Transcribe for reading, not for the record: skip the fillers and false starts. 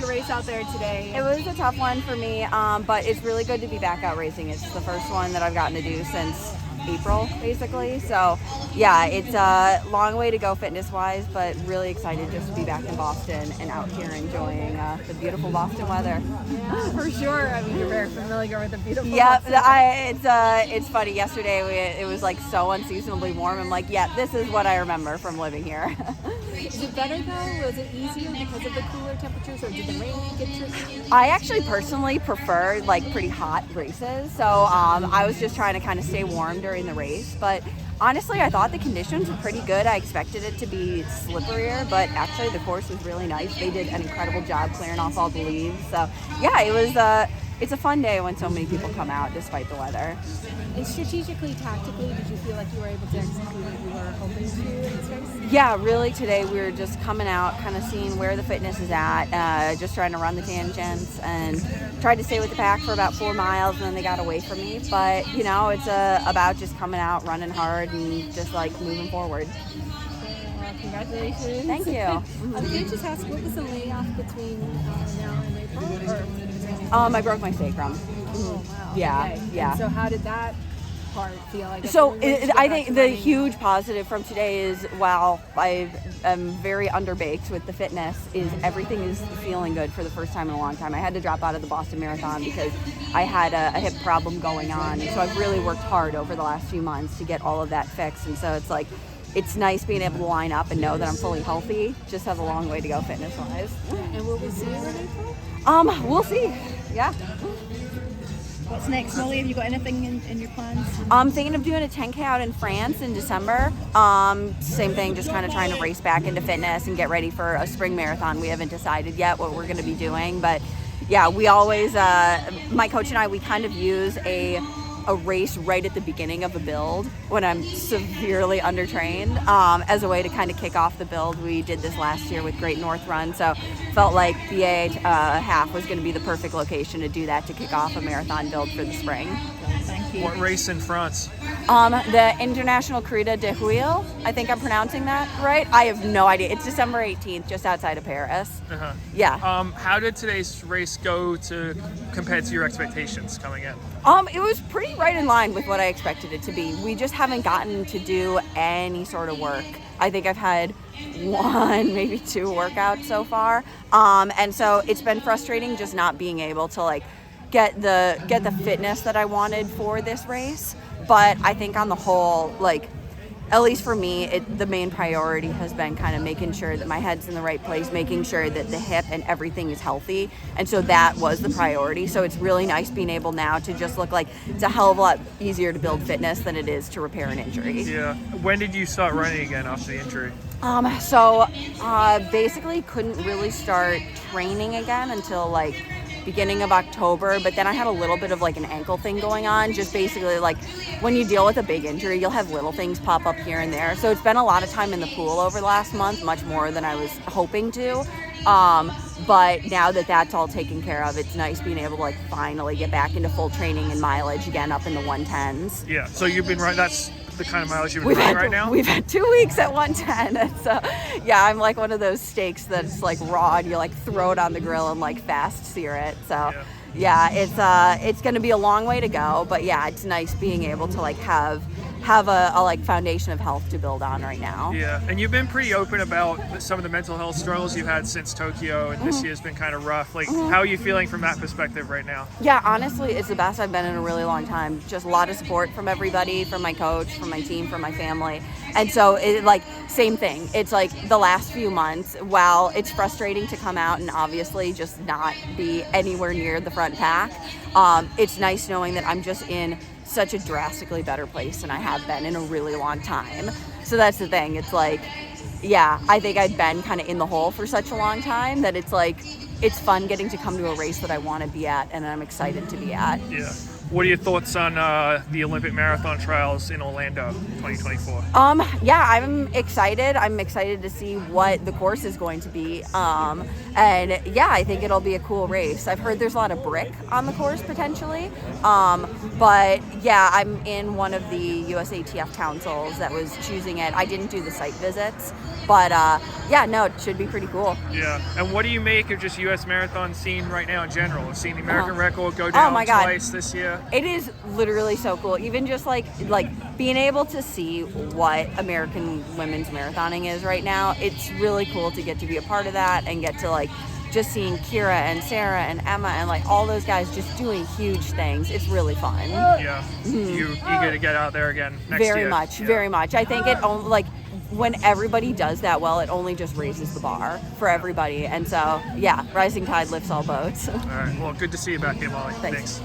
race out there today? It was a tough one for me, but it's really good to be back out racing. It's the first one that I've gotten to do since April, basically. So, yeah, it's a long way to go fitness-wise, but really excited just to be back in Boston and out here enjoying the beautiful Boston weather. Yeah, for sure. I mean, you're very familiar with the beautiful Yep, Boston. it's funny. Yesterday, it was like so unseasonably warm. I'm like, yeah, this is what I remember from living here. Is it better though? Was it easier because of the cooler temperatures, or did the rain get tricky? I actually personally prefer like pretty hot races, so I was just trying to kind of stay warm during the race. But honestly, I thought the conditions were pretty good. I expected it to be slipperier, but actually the course was really nice. They did an incredible job clearing off all the leaves. So yeah, it's a fun day when so many people come out despite the weather. And strategically, tactically, did you feel like you were able to execute what you were hoping to in this race? Yeah, really today we were just coming out, kind of seeing where the fitness is at, just trying to run the tangents and tried to stay with the pack for about 4 miles, and then they got away from me. But, you know, it's about just coming out, running hard, and just like moving forward. Well, congratulations. Thank you. Can I just ask, what was the layoff between now and April? I broke my sacrum. Oh, wow. Yeah, Okay. yeah. And so how did that part feel? I think the huge positive from today is, while I am very underbaked with the fitness, is everything is feeling good for the first time in a long time. I had to drop out of the Boston Marathon because I had a hip problem going on. So I've really worked hard over the last few months to get all of that fixed. And so it's like, it's nice being able to line up and know that I'm fully healthy. Just have a long way to go fitness-wise. And will we see you in April? We'll see. Yeah. What's next, Molly? Have you got anything in your plans? I'm thinking of doing a 10K out in France in December. Same thing, just kind of trying to race back into fitness and get ready for a spring marathon. We haven't decided yet what we're going to be doing, but yeah, we always, my coach and I, we kind of use a race right at the beginning of a build when I'm severely undertrained, as a way to kind of kick off the build. We did this last year with Great North Run, so felt like BAA Half was going to be the perfect location to do that, to kick off a marathon build for the spring. Thank you. What race in France? The International Corrida de Huile. I think I'm pronouncing that right. I have no idea. It's December 18th, just outside of Paris. Uh-huh. Yeah. How did today's race go compared to your expectations coming in? It was pretty right in line with what I expected it to be. We just haven't gotten to do any sort of work. I think I've had 1, maybe 2 workouts so far. And so it's been frustrating just not being able to like get the fitness that I wanted for this race. But I think on the whole, like, at least for me, the main priority has been kind of making sure that my head's in the right place, making sure that the hip and everything is healthy. And so that was the priority. So it's really nice being able now to just look like it's a hell of a lot easier to build fitness than it is to repair an injury. Yeah. When did you start running again after the injury? Basically couldn't really start training again until like beginning of October, but then I had a little bit of like an ankle thing going on. Just basically like when you deal with a big injury, you'll have little things pop up here and there. So it's been a lot of time in the pool over the last month, much more than I was hoping to. But now that that's all taken care of, it's nice being able to like finally get back into full training and mileage again, up in the 110s. Yeah. So you've been running. That's the kind of mileage you've been running right now? We've had 2 weeks at 110. So yeah, I'm like one of those steaks that's like raw and you like throw it on the grill and like fast sear it. So yeah, it's going to be a long way to go, but yeah, it's nice being able to like have a like foundation of health to build on right now. Yeah, and you've been pretty open about some of the mental health struggles you've had since Tokyo, and this year's been kind of rough. Like, how are you feeling from that perspective right now? Yeah, honestly, it's the best I've been in a really long time. Just a lot of support from everybody, from my coach, from my team, from my family. And so it like same thing. It's like the last few months, while it's frustrating to come out and obviously just not be anywhere near the front pack, it's nice knowing that I'm just in such a drastically better place than I have been in a really long time. So that's the thing. It's like, yeah, I think I've been kind of in the hole for such a long time that it's like, it's fun getting to come to a race that I want to be at and I'm excited to be at. Yeah. What are your thoughts on the Olympic marathon trials in Orlando 2024? Yeah, I'm excited. I'm excited to see what the course is going to be. And yeah, I think it'll be a cool race. I've heard there's a lot of brick on the course potentially. But yeah, I'm in one of the USATF councils that was choosing it. I didn't do the site visits. But yeah, no, it should be pretty cool. Yeah. And what do you make of just U.S. marathon scene right now in general? We've seen the American record go Oh down my God. twice this year. It is literally so cool. Even just like being able to see what American women's marathoning is right now. It's really cool to get to be a part of that and get to like just seeing Kira and Sarah and Emma and like all those guys just doing huge things. It's really fun. Yeah. You eager to get out there again next year? Very much. I think it only like when everybody does that well, it only just raises the bar for everybody. And so, yeah, rising tide lifts all boats. All right. Well, good to see you back here, Molly. Thanks.